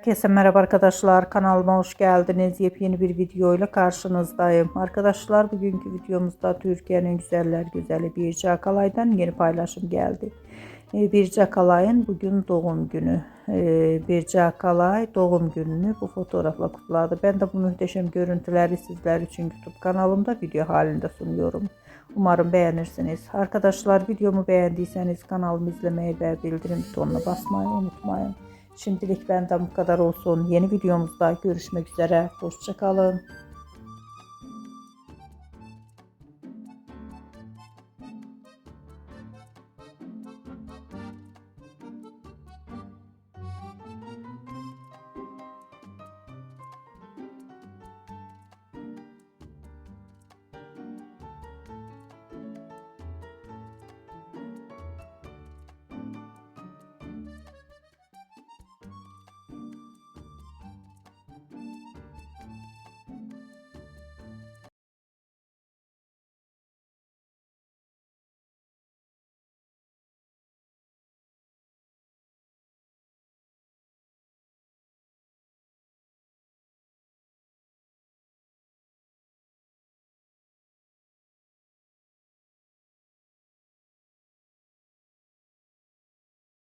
Herkese merhaba arkadaşlar, kanalıma hoş geldiniz. Yepyeni bir video ile karşınızdayım. Arkadaşlar, bugünkü videomuzda Türkiye'nin güzeller güzeli Birce Akalay'dan yeni paylaşım geldi. Birce Akalay'ın bugün doğum günü. Birce Akalay doğum gününü bu fotoğrafla kutladı. Ben de bu muhteşem görüntüleri sizler için YouTube kanalımda video halinde sunuyorum. Umarım beğenirsiniz. Arkadaşlar, videomu beğendiyseniz kanalımı izlemeyi ve bildirim butonuna basmayı unutmayın. Şimdilik benden bu kadar olsun. Yeni videomuzda görüşmek üzere. Hoşça kalın.